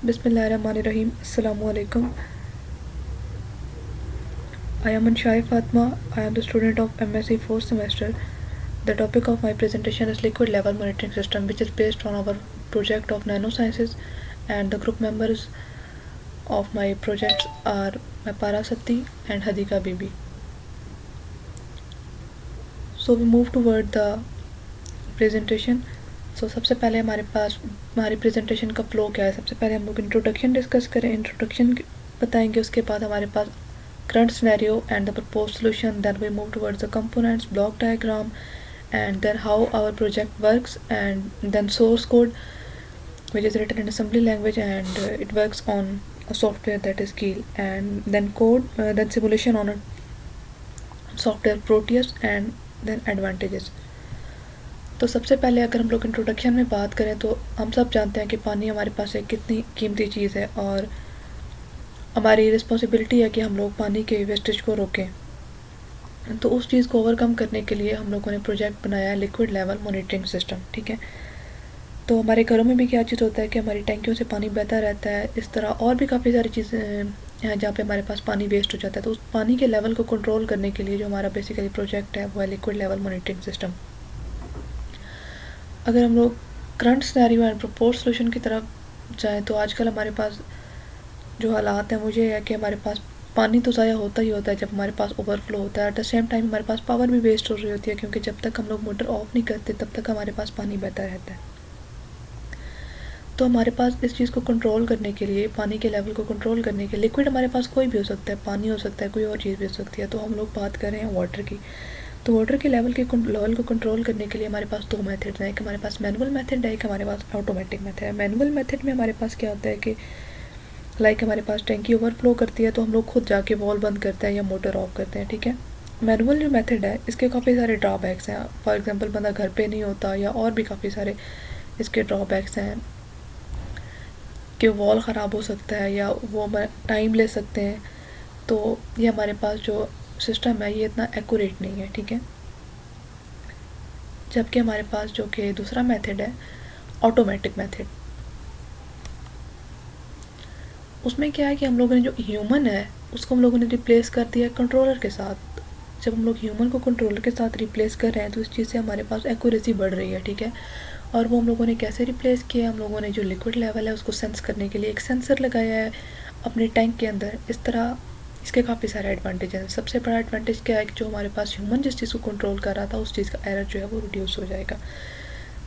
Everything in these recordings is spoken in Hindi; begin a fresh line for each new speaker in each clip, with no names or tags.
Bismillahirrahmanirrahim. Assalamu alaikum. I am Anshai Fatma. I am the student of MSc 4th semester. The topic of my presentation is liquid level monitoring system, which is based on our project of nanosciences, and the group members of my projects are Mapara Satti and Hadika Bibi. So we move toward the presentation. So सबसे पहले हमारे पास हमारी प्रेजेंटेशन का फ्लो क्या है. सबसे पहले हम लोग इंट्रोडक्शन डिस्कस करें, इंट्रोडक्शन बताएंगे. उसके बाद हमारे पास current scenario and the proposed solution. Then we move towards the components, block diagram, and then how our project works, and then source code, which is written in assembly language, and it works on a software that is Keel, and then code, then simulation on a software Proteus, and then advantages. तो सबसे पहले अगर हम लोग इंट्रोडक्शन में बात करें तो हम सब जानते हैं कि पानी हमारे पास एक कितनी कीमती चीज़ है और हमारी रिस्पॉन्सिबिलिटी है कि हम लोग पानी के वेस्टेज को रोकें. तो उस चीज़ को ओवरकम करने के लिए हम लोगों ने प्रोजेक्ट बनाया है लिक्विड लेवल मॉनिटरिंग सिस्टम. ठीक है, तो हमारे घरों में भी क्या चीज़ होता है कि हमारी टैंकियों से पानी बहता रहता है. इस तरह और भी काफ़ी सारी चीज़ें हैं जहाँ पे हमारे पास पानी वेस्ट हो जाता है. तो उस पानी के लेवल को कंट्रोल करने के लिए जो हमारा बेसिकली प्रोजेक्ट है वो है लिक्विड लेवल मॉनिटरिंग सिस्टम. अगर हम लोग current scenario and propose solution की तरफ जाएँ तो आजकल हमारे पास जो हालात हैं वो ये है कि हमारे पास पानी तो ज़ाया होता ही होता है जब हमारे पास ओवरफ्लो होता है. एट द सेम टाइम हमारे पास पावर भी वेस्ट हो रही होती है क्योंकि जब तक हम लोग मोटर ऑफ नहीं करते तब तक हमारे पास पानी बहता रहता है. तो हमारे पास इस चीज़ को कंट्रोल करने के लिए, पानी के लेवल को कंट्रोल करने के लिए, लिक्विड हमारे पास कोई भी हो सकता है, पानी हो सकता है, कोई और चीज़ भी हो सकती है. तो हम लोग बात कर रहे हैं वाटर की. तो वाटर के लेवल को कंट्रोल करने के लिए हमारे पास दो मेथड्स हैं. एक हमारे पास मैनुअल मेथड है, एक हमारे पास ऑटोमेटिक मेथड है. मैनुअल मेथड में हमारे पास क्या होता है कि हमारे पास टैंकी ओवरफ्लो करती है तो हम लोग खुद जाके वॉल बंद करते हैं या मोटर ऑफ करते हैं. ठीक है, मैनुअल जो मेथड है इसके काफ़ी सारे ड्रॉबैक्स हैं. फॉर एग्जांपल बंदा घर पे नहीं होता या और भी काफ़ी सारे इसके ड्रॉबैक्स हैं कि वॉल ख़राब हो सकता है या वो टाइम ले सकते हैं. तो ये हमारे पास जो सिस्टम है ये इतना एक्यूरेट नहीं है. ठीक है, जबकि हमारे पास जो कि दूसरा मेथड है ऑटोमेटिक मेथड, उसमें क्या है कि हम लोगों ने जो ह्यूमन है उसको हम लोगों ने रिप्लेस कर दिया है कंट्रोलर के साथ. जब हम लोग ह्यूमन को कंट्रोलर के साथ रिप्लेस कर रहे हैं तो इस चीज़ से हमारे पास एक्यूरेसी बढ़ रही है. ठीक है, और वो हम लोगों ने कैसे रिप्लेस किया, हम लोगों ने जो लिक्विड लेवल है उसको सेंस करने के लिए एक सेंसर लगाया है अपने टैंक के अंदर. इस तरह इसके काफ़ी सारे एडवांटेज हैं. सबसे बड़ा एडवांटेज क्या है कि जो हमारे पास ह्यूमन जिस चीज़ को कंट्रोल कर रहा था उस चीज़ का एरर जो है वो रिड्यूस हो जाएगा.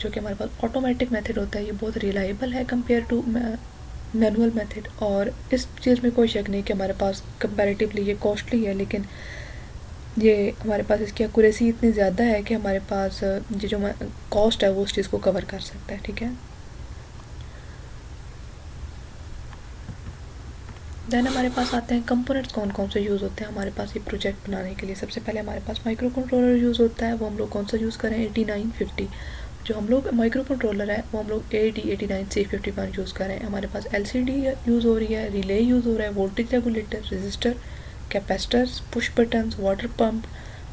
जो कि हमारे पास ऑटोमेटिक मेथड होता है ये बहुत रिलायबल है कंपेयर टू मैनुअल मेथड. और इस चीज़ में कोई शक नहीं कि हमारे पास कंपैरेटिवली ये कॉस्टली है, लेकिन ये हमारे पास इसकी एक्यूरेसी इतनी ज़्यादा है कि हमारे पास ये जो कॉस्ट है वो उस चीज़ को कवर कर सकता है. ठीक है, देन हमारे पास आते हैं कंपोनेंट्स कौन कौन से यूज़ होते हैं हमारे पास ये प्रोजेक्ट बनाने के लिए. सबसे पहले हमारे पास माइक्रो कंट्रोलर यूज़ होता है. वो हम लोग कौन सा यूज़ करें, 8950. जो हम लोग माइक्रो कंट्रोलर है वो हम लोग AD89C51 यूज़ करें. हमारे पास LCD यूज़ हो रही है, रिले यूज़ हो रहा है, voltage regulator, register, capacitors, push buttons, water pump,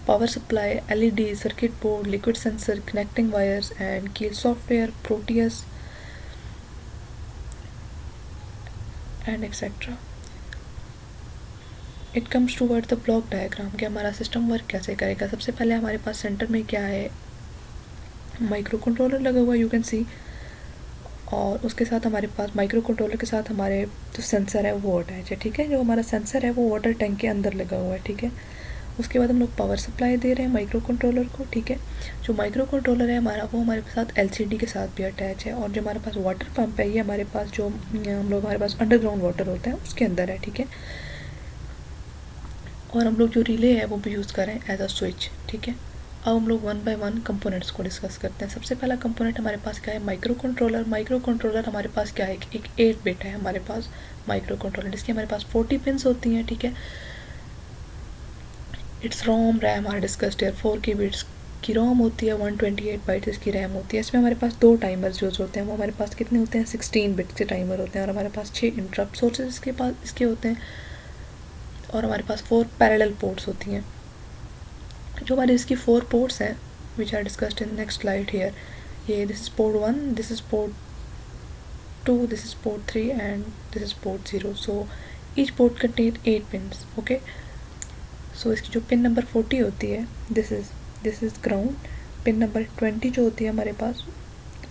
power supply, LED, circuit board, liquid sensor, connecting wires, and Keil software, Proteus, and etcetera. It comes toward the block diagram कि हमारा सिस्टम वर्क कैसे करेगा. सबसे पहले हमारे पास सेंटर में क्या है, माइक्रो कंट्रोलर लगा हुआ, यू कैन सी. और उसके साथ हमारे पास माइक्रो कंट्रोलर के साथ हमारे जो सेंसर है वो अटैच है. ठीक है, जो हमारा सेंसर है वो वाटर टैंक के अंदर लगा हुआ है. ठीक है, उसके बाद हम लोग पावर सप्लाई दे रहे हैं माइक्रो कंट्रोलर को. ठीक है, जो माइक्रो कंट्रोलर है हमारा वो हमारे साथ LCD के साथ भी अटैच है. और जो हमारे पास वाटर पंप है ये हमारे पास जो हम लोग हमारे पास अंडरग्राउंड वाटर होता है उसके अंदर है. ठीक है, और हम लोग जो रिले है वो भी यूज़ करें एज अ स्विच. ठीक है, अब हम लोग वन बाय वन कंपोनेंट्स को डिस्कस करते हैं. सबसे पहला कंपोनेंट हमारे पास क्या है, माइक्रो कंट्रोलर. माइक्रो कंट्रोलर हमारे पास क्या है, एक 8 बिट है हमारे पास माइक्रो कंट्रोलर जिसकी हमारे पास 40 पिन्स होती हैं. ठीक है, it's ROM RAM are discussed है. 4 की बिट्स की रोम होती है, 128 बाइट्स इसकी रैम होती है. इसमें हमारे पास दो टाइमर्स यूज़ होते हैं. वो हमारे पास कितने होते हैं, 16 बिट्स के टाइमर होते हैं. और हमारे पास 6 इंटरप्ट सोर्सेज इसके होते हैं. और हमारे पास 4 पैरेलल पोर्ट्स होती हैं. जो हमारे इसकी 4 पोर्ट्स हैं which are discussed in next slide here. ये this is port 1, this is port 2, this is port 3 and this is port 0. So each port contain 8 pins. Okay, so इसकी जो पिन नंबर 40 होती है, this is ground. Pin number 20 जो होती है हमारे पास,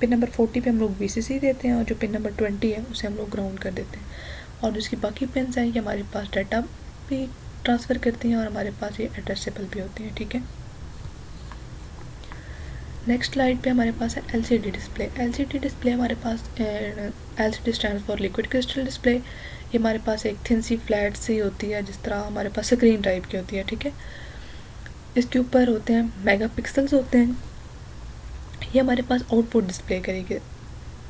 पिन नंबर 40 पे हम लोग VCC देते हैं, और जो पिन नंबर 20 है उसे हम लोग ग्राउंड कर देते हैं. और जो इसकी बाकी पिन्स हैं ये हमारे पास डाटा भी ट्रांसफ़र करती हैं और हमारे पास ये एड्रेसेबल भी होती हैं. ठीक है, नेक्स्ट स्लाइड पे हमारे पास है LCD डिस्प्ले. LCD डिस्प्ले हमारे पास, LCD stand for liquid crystal display. ये हमारे पास एक थिन सी फ्लैट सी होती है, जिस तरह हमारे पास स्क्रीन टाइप की होती है. ठीक है, इसके ऊपर होते हैं मेगापिक्सल्स होते हैं. ये हमारे पास आउटपुट डिस्प्ले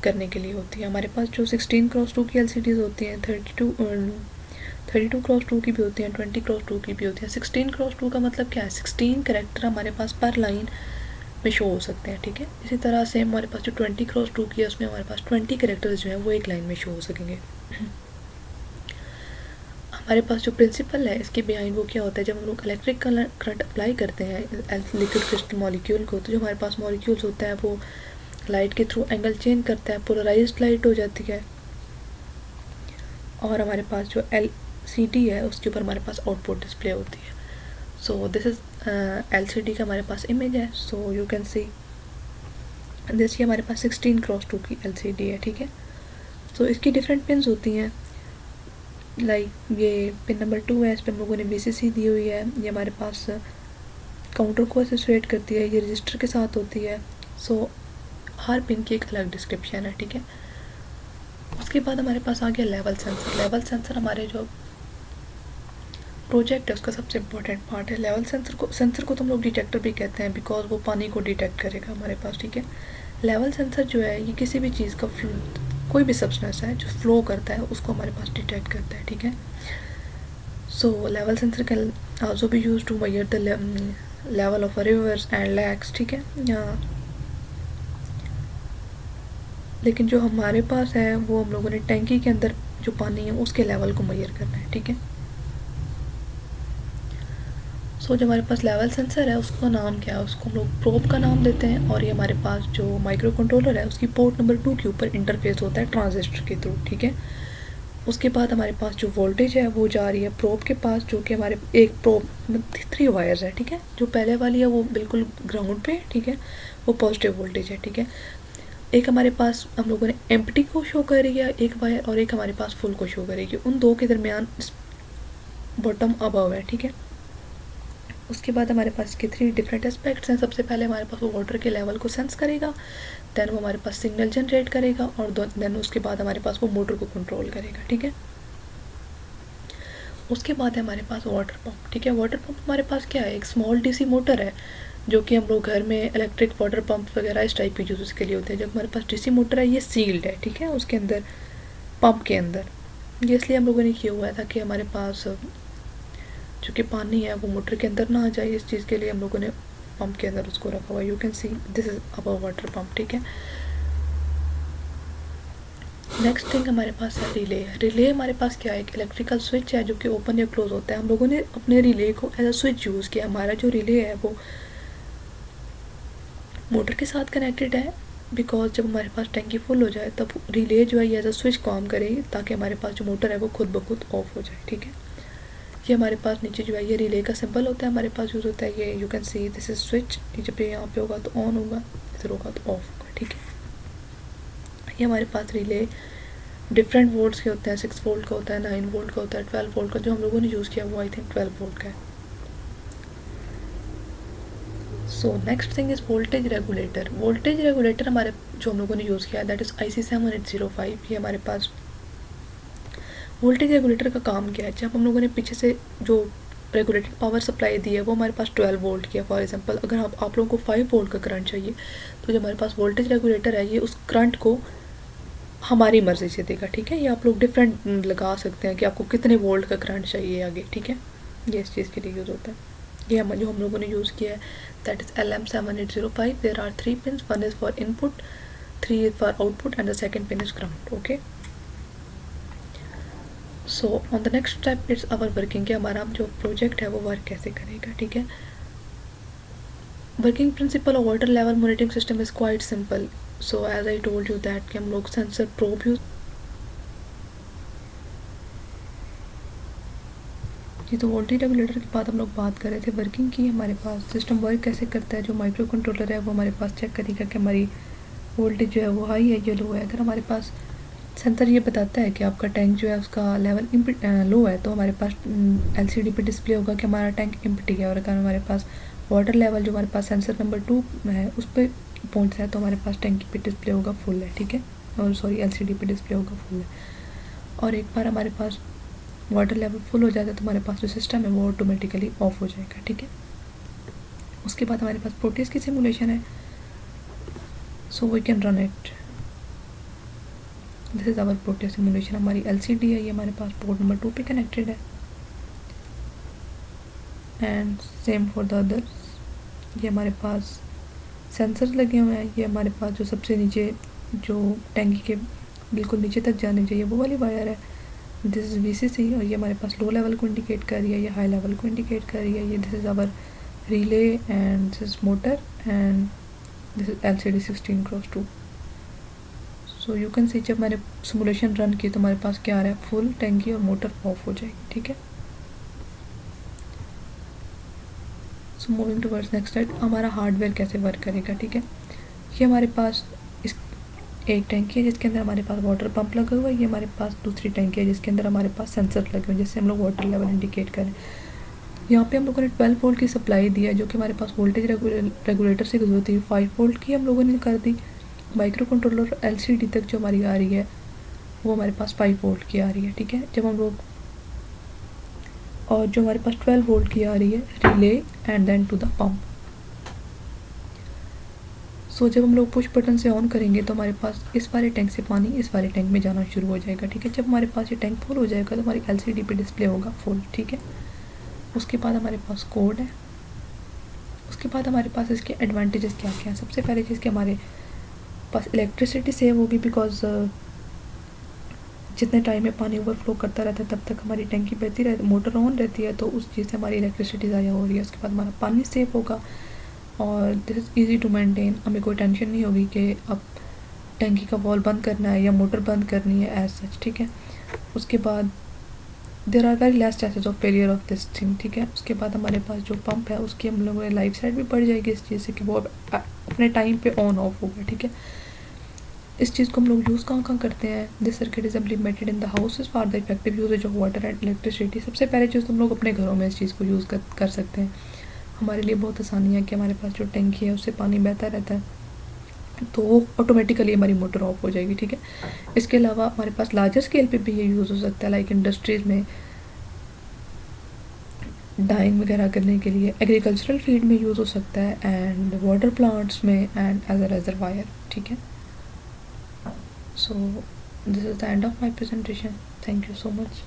करने के लिए होती है. हमारे पास जो 16x2 की LCDs होती हैं, 32x2 की भी होती हैं, 20x2 की भी होती हैं. 16x2 का मतलब क्या है, 16 कैरेक्टर हमारे पास पर लाइन में शो हो सकते हैं. ठीक है, इसी तरह से हमारे पास जो 20x2 की है उसमें हमारे पास 20 कैरेक्टर्स जो हैं वो एक लाइन में शो हो सकेंगे. हमारे पास जो प्रिंसिपल है इसके बिहाइंड वो क्या होता है, जब हम लोग इलेक्ट्रिक करंट अप्लाई करते हैं लिक्विड क्रिस्टल मॉलिक्यूल को, तो जो हमारे पास मॉलिक्यूल्स होता है वो लाइट के थ्रू एंगल चेंज करता है, पोलराइज्ड लाइट हो जाती है. और हमारे पास जो LCD है उसके ऊपर हमारे पास आउटपुट डिस्प्ले होती है. सो दिस इज़ LCD का हमारे पास इमेज है. सो यू कैन सी दिस, ये हमारे पास 16x2 की LCD है. ठीक है, सो इसकी डिफरेंट पिन्स होती हैं. लाइक ये पिन नंबर 2 है, इस पर हम लोगों ने VCC दी हुई है. ये हमारे पास काउंटर को एसोसिएट करती है, ये रजिस्टर के साथ होती है. सो हर पिन की एक अलग डिस्क्रिप्शन है. ठीक है, उसके बाद हमारे पास आ गया लेवल सेंसर. लेवल सेंसर हमारे जो प्रोजेक्ट है उसका सबसे इम्पोर्टेंट पार्ट है. लेवल सेंसर को तो हम लोग डिटेक्टर भी कहते हैं, बिकॉज वो पानी को डिटेक्ट करेगा हमारे पास. ठीक है, लेवल सेंसर जो है ये किसी भी चीज़ का कोई भी सब्सटेंस है जो फ्लो करता है उसको हमारे पास डिटेक्ट करता है. ठीक है, so level sensor can also be used to measure the level of rivers and lakes. ठीक है, लेकिन जो हमारे पास है वो हम लोगों ने टैंकी के अंदर जो पानी है उसके लेवल को मेजर करना है. ठीक है, सो जो हमारे पास लेवल सेंसर है उसका नाम क्या है, उसको हम लोग प्रोब का नाम देते हैं. और ये हमारे पास जो माइक्रो कंट्रोलर है उसकी पोर्ट नंबर 2 के ऊपर इंटरफेस होता है ट्रांजिस्टर के थ्रू. ठीक है, उसके बाद हमारे पास जो वोल्टेज है वो जा रही है प्रोब के पास, जो कि हमारे एक प्रोब 3 वायर्स है. ठीक है, जो पहले वाली है वो बिल्कुल ग्राउंड पे. ठीक है, वो पॉजिटिव वोल्टेज है. ठीक है, एक हमारे पास हम लोगों ने एम्प्टी को शो करेगी एक वायर, और एक हमारे पास फुल को शो करेगी. उन दो के दरमियान बॉटम अबव है. ठीक है, उसके बाद हमारे पास इसके 3 डिफरेंट एस्पेक्ट्स हैं. सबसे पहले हमारे पास वो वाटर के लेवल को सेंस करेगा, देन वो हमारे पास सिग्नल जनरेट करेगा, और देन उसके बाद हमारे पास वो मोटर को कंट्रोल करेगा. ठीक है, उसके बाद है हमारे पास वाटर पंप. ठीक है, वाटर पंप हमारे पास क्या है, एक स्मॉल DC मोटर है जो कि हम लोग घर में इलेक्ट्रिक वाटर पंप वगैरह इस टाइप की यूज़ के लिए होते हैं. जब हमारे पास DC मोटर है ये सील्ड है. ठीक है, उसके अंदर पंप के अंदर ये इसलिए हम लोगों ने किया हुआ था कि हमारे पास जो कि पानी है वो मोटर के अंदर ना आ जाए. इस चीज़ के लिए हम लोगों ने पंप के अंदर उसको रखा हुआ है. You can see this is our water pump. ठीक है, नेक्स्ट थिंग हमारे पास है रिले. रिले हमारे पास क्या है, एक इलेक्ट्रिकल स्विच है जो कि ओपन या क्लोज होता है. हम लोगों ने अपने रिले को एज अ स्विच यूज़ किया. हमारा जो रिले है वो मोटर के साथ कनेक्टेड है, बिकॉज जब हमारे पास टैंकी फुल हो जाए तब रिले जो है ये एज अ स्विच काम करेगी, ताकि हमारे पास जो मोटर है वो खुद ब खुद ऑफ हो जाए. ठीक है, ये हमारे पास नीचे जो है ये रिले का सिंबल होता है, हमारे पास यूज़ होता है ये. You can see this is switch. जब ये यहाँ पे होगा तो ऑन होगा, इधर होगा तो ऑफ होगा. ठीक है, ये हमारे पास रिले डिफरेंट वोल्ट्स के होते हैं. 6 वोल्ट का होता है, 9 वोल्ट का होता है, 12 वोल्ट का. जो हम लोगों ने यूज़ किया वो आई थिंक 12 वोल्ट का है. So next thing is voltage regulator. Voltage regulator हमारे जो हम लोगों ने यूज़ किया दैट इज़ IC7805. ये हमारे पास वोल्टेज रेगुलेटर का काम क्या है, जब हम लोगों ने पीछे से जो रेगुलेटेड पावर सप्लाई दी है वो हमारे पास 12 वोल्ट की है. फॉर एग्जांपल अगर आप लोगों को 5 वोल्ट का करंट चाहिए तो जो हमारे पास वोल्टेज रेगुलेटर है ये उस करंट को हमारी मर्ज़ी से देगा. ठीक है, ये आप लोग डिफरेंट लगा सकते हैं कि आपको कितने वोल्ट का करंट चाहिए आगे. ठीक है, ये इस चीज़ के लिए यूज़ होता है. ये जो हम लोगों ने यूज़ किया है that is LM7805. There are 3 pins, 1 is for input, 3 is for output and the second pin is ground. Okay, so on the next step it's our working, कि हमारा जो प्रोजेक्ट है वो वर्क कैसे करेगा. ठीक है, working principle of water level monitoring system is quite simple. So as I told you that कि हम लोग सेंसर प्रोब यूज ये तो वोल्टेज रेगुलेटर के बाद हम लोग बात कर रहे थे वर्किंग की। हमारे पास सिस्टम वर्क कैसे करता है, जो माइक्रो कंट्रोलर है वो हमारे पास चेक करेगा कि हमारी वोल्टेज जो है वो हाई है या लो है। अगर हमारे पास सेंसर ये बताता है कि आपका टैंक जो है उसका लेवल लो है, तो हमारे पास LCD पे डिस्प्ले होगा कि हमारा टैंक एम्प्टी है। और अगर हमारे पास वाटर लेवल जो हमारे पास सेंसर नंबर 2 है उस पर पहुँचता है तो हमारे पास टैंकी पे डिस्प्ले होगा फुल है, ठीक है, और सॉरी LCD पे डिस्प्ले होगा फुल है। और एक बार हमारे पास वाटर लेवल फुल हो जाता है तो हमारे पास जो सिस्टम है वो ऑटोमेटिकली ऑफ हो जाएगा, ठीक है। उसके बाद हमारे पास प्रोटीज की सिमुलेशन है, so we can run it. This is our Proteus simulation. हमारी LCD है, ये हमारे पास पोर्ट नंबर 2 पे कनेक्टेड है and same for the others. ये हमारे पास सेंसर्स लगे हुए हैं। ये हमारे पास जो सबसे नीचे जो टैंकी के बिल्कुल नीचे तक जाने चाहिए वो वाली वायर है, दिस इज़ VCC। और ये हमारे पास लो लेवल को इंडिकेट कर रही है, ये हाई लेवल को इंडिकेट कर रही है। ये this is our relay and this is motor and this is LCD 16x2। So you can see जब मैंने सिमुलेशन रन की तो हमारे पास क्या आ रहा है, फुल टैंकी और मोटर ऑफ हो जाएगी, ठीक है। So moving towards next slide, हमारा हार्डवेयर कैसे वर्क करेगा, ठीक है। ये हमारे पास इस एक टैंकी है जिसके अंदर हमारे पास वाटर पंप लगा हुआ है। ये हमारे पास दूसरी टैंकी है जिसके अंदर हमारे पास सेंसर लगे हुए हैं जिससे हम लोग वाटर लेवल इंडिकेट करें। यहाँ पे हम लोगों ने 12 वोल्ट की सप्लाई दी है जो कि हमारे पास वोल्टेज रेगुलेटर से गुजरती है। 5 वोल्ट की हम लोगों ने कर दी। माइक्रो कंट्रोलर LCD तक जो हमारी आ रही है वो हमारे पास 5 वोल्ट की आ रही है, ठीक है। जब हम लोग और जो हमारे पास 12 वोल्ट की आ रही है relay and then to the pump. So जब हम लोग पुश बटन से ऑन करेंगे तो हमारे पास इस वाले टैंक से पानी इस वाले टैंक में जाना शुरू हो जाएगा, ठीक है। जब हमारे पास ये टैंक फुल हो जाएगा तो हमारी LCD पे डिस्प्ले होगा फुल, ठीक है। उसके बाद हमारे पास कोड है। उसके बाद हमारे पास इसके एडवांटेजेस क्या क्या हैं। सबसे पहले चीज़ कि हमारे पास इलेक्ट्रिसिटी सेव होगी, बिकॉज जितने टाइम में पानी ओवरफ्लो करता रहता है तब तक हमारी टैंकी बहती रहती, मोटर ऑन रहती है, तो उस चीज़ से हमारी इलेक्ट्रिसिटी ज़ाया हो रही है। उसके बाद हमारा पानी सेव होगा और this is easy to maintain. हमें कोई टेंशन नहीं होगी कि अब टैंकी का वॉल बंद करना है या मोटर बंद करनी है एज सच, ठीक है। उसके बाद there are very less chances of failure of this thing, ठीक है। उसके बाद हमारे पास जो पंप है उसकी हम लोगों ने लाइफ साइड भी बढ़ जाएगी इस चीज़ से कि वो अपने टाइम पे ऑन ऑफ होगा, ठीक है। इस चीज़ को हम लोग यूज़ कहाँ करते हैं, this circuit is implemented in the houses for the effective usage of water and electricity. सबसे पहले चीज़ हम लोग अपने घरों में इस चीज़ को यूज़ कर सकते हैं। हमारे लिए बहुत आसानी है कि हमारे पास जो टैंकी है उससे पानी बहता रहता है तो वो ऑटोमेटिकली हमारी मोटर ऑफ हो जाएगी, ठीक है। इसके अलावा हमारे पास लार्जर स्केल पे भी ये यूज़ हो सकता है, लाइक इंडस्ट्रीज़ में डाइंग वगैरह करने के लिए, एग्रीकल्चरल फील्ड में यूज़ हो सकता है एंड वाटर प्लांट्स में एंड एज अ रिजर्वायर, ठीक है। So this is the end of my presentation. Thank you so much.